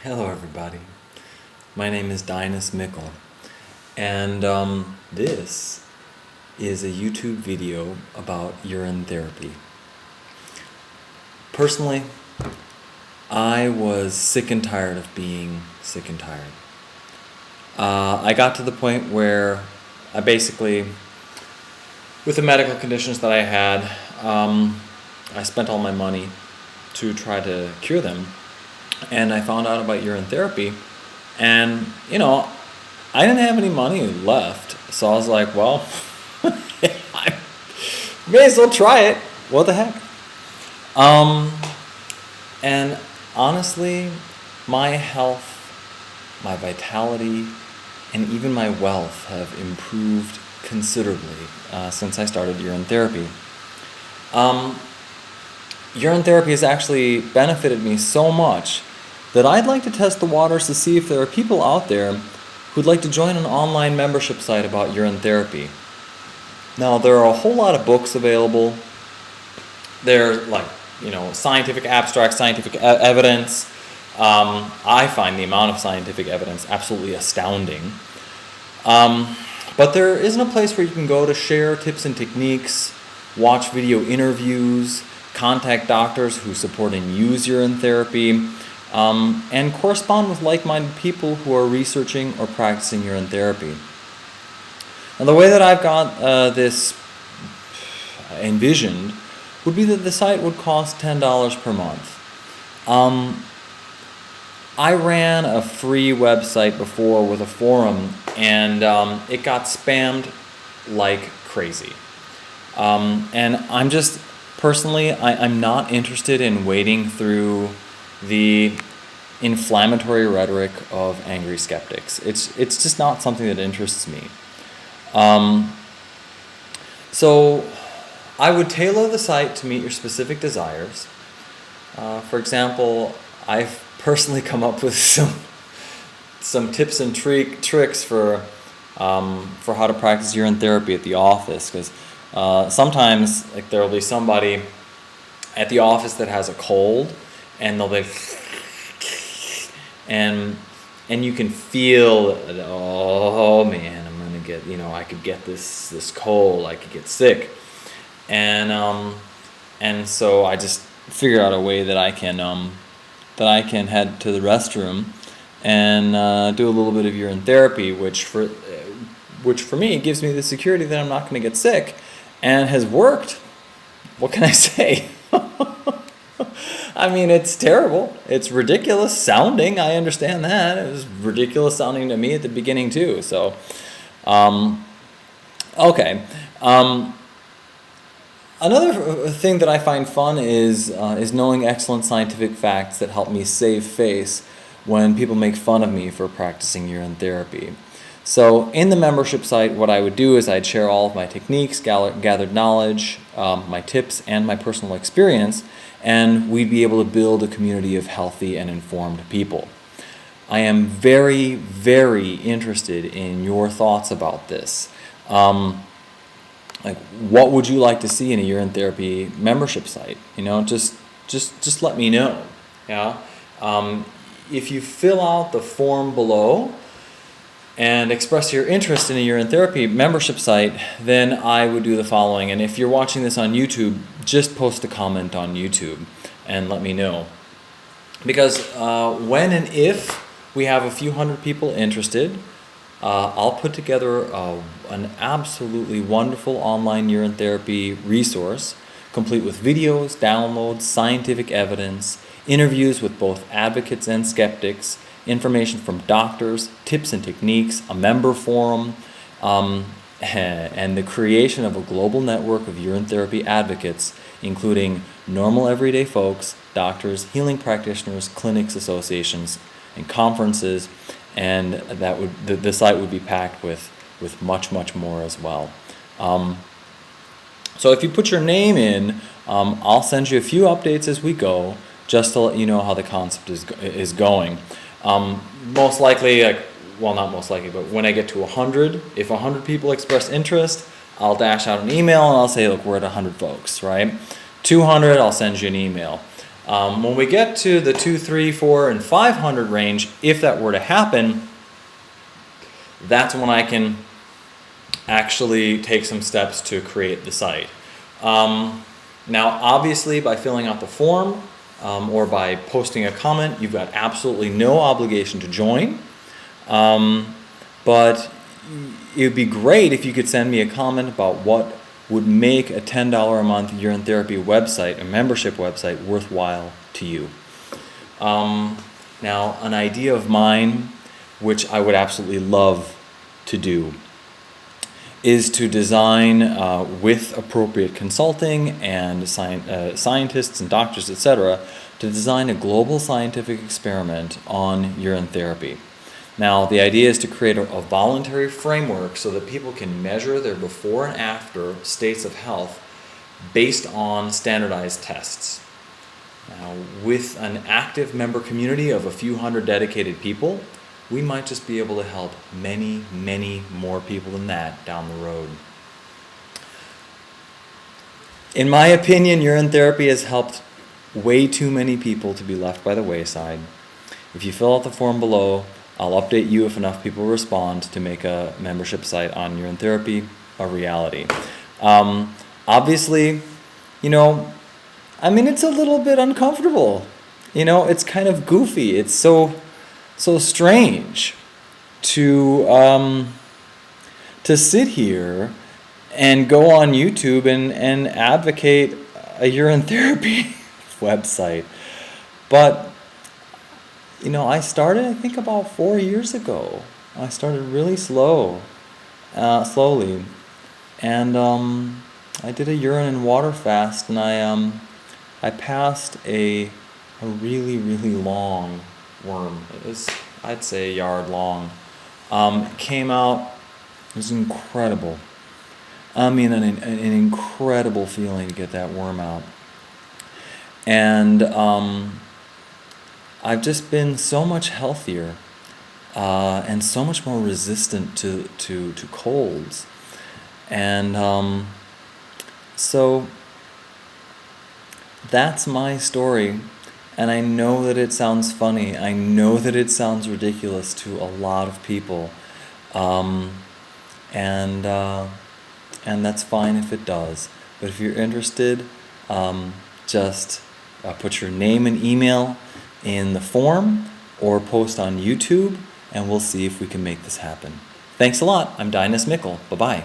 Hello everybody, my name is Dinus Mickle, and this is a YouTube video about urine therapy. Personally, I was sick and tired of being sick and tired. I got to the point where I basically, with the medical conditions that I had, I spent all my money to try to cure them. And I found out about urine therapy, and I didn't have any money left, so I was like, well, I may as well try it. What the heck? And honestly, my health, my vitality, and even my wealth have improved considerably since I started urine therapy. Urine therapy has actually benefited me so much that I'd like to test the waters to see if there are people out there who'd like to join an online membership site about urine therapy. Now, there are a whole lot of books available. They're scientific abstracts, scientific evidence. I find the amount of scientific evidence absolutely astounding. But there isn't a place where you can go to share tips and techniques, watch video interviews, contact doctors who support and use urine therapy, and correspond with like-minded people who are researching or practicing urine therapy. Now, the way that I've got this envisioned would be that the site would cost $10 per month. I ran a free website before with a forum, and it got spammed like crazy. And I'm just, personally, I'm not interested in wading through the inflammatory rhetoric of angry skeptics. It's just not something that interests me. So I would tailor the site to meet your specific desires. For example, I've personally come up with some tips and tricks for how to practice urine therapy at the office, because sometimes there will be somebody at the office that has a cold, and they'll be and you can feel that, oh man, I'm gonna get, I could get this cold, I could get sick, and so I just figure out a way that I can head to the restroom and do a little bit of urine therapy, which for me gives me the security that I'm not going to get sick, and has worked. What can I say? I mean, it's terrible. It's ridiculous sounding. I understand that. It was ridiculous sounding to me at the beginning too. So, okay. Another thing that I find fun is knowing excellent scientific facts that help me save face when people make fun of me for practicing urine therapy. So in the membership site, what I would do is I'd share all of my techniques, gathered knowledge, my tips, and my personal experience, and we'd be able to build a community of healthy and informed people. I am very, very interested in your thoughts about this. What would you like to see in a urine therapy membership site? Just let me know. Yeah. If you fill out the form below and express your interest in a urine therapy membership site, then I would do the following. And if you're watching this on YouTube, just post a comment on YouTube and let me know. Because when and if we have a few hundred people interested, I'll put together an absolutely wonderful online urine therapy resource, complete with videos, downloads, scientific evidence, interviews with both advocates and skeptics, information from doctors, tips and techniques, a member forum, and the creation of a global network of urine therapy advocates, including normal everyday folks, doctors, healing practitioners, clinics, associations, and conferences. And the site would be packed with much, much more as well. So if you put your name in, I'll send you a few updates as we go, just to let you know how the concept is going. Most likely, not most likely, but when I get to 100, if 100 people express interest, I'll dash out an email and I'll say, look, we're at 100 folks, right? 200, I'll send you an email. When we get to the 2, 3, 4, and 500 range, if that were to happen, that's when I can actually take some steps to create the site. Now, obviously, by filling out the form or by posting a comment, you've got absolutely no obligation to join. But it would be great if you could send me a comment about what would make a $10 a month urine therapy website, a membership website, worthwhile to you. Now, an idea of mine, which I would absolutely love to do, is to design with appropriate consulting and scientists and doctors, etc., to design a global scientific experiment on urine therapy. Now, the idea is to create a voluntary framework so that people can measure their before and after states of health based on standardized tests. Now, with an active member community of a few hundred dedicated people, we might just be able to help many, many more people than that down the road. In my opinion, urine therapy has helped way too many people to be left by the wayside. If you fill out the form below, I'll update you if enough people respond to make a membership site on urine therapy a reality. Obviously, it's a little bit uncomfortable. It's kind of goofy. It's so strange to sit here and go on YouTube and advocate a urine therapy website. But I started, I think, about 4 years ago. I started really slowly, and I did a urine and water fast, and I passed a really, really long worm. It was, I'd say, a yard long. It came out. It was incredible. An incredible feeling to get that worm out. And I've just been so much healthier and so much more resistant to colds. And so that's my story. And I know that it sounds funny. I know that it sounds ridiculous to a lot of people. And that's fine if it does. But if you're interested, just put your name and email in the form or post on YouTube, and we'll see if we can make this happen. Thanks a lot. I'm Dinus Mickle. Bye-bye.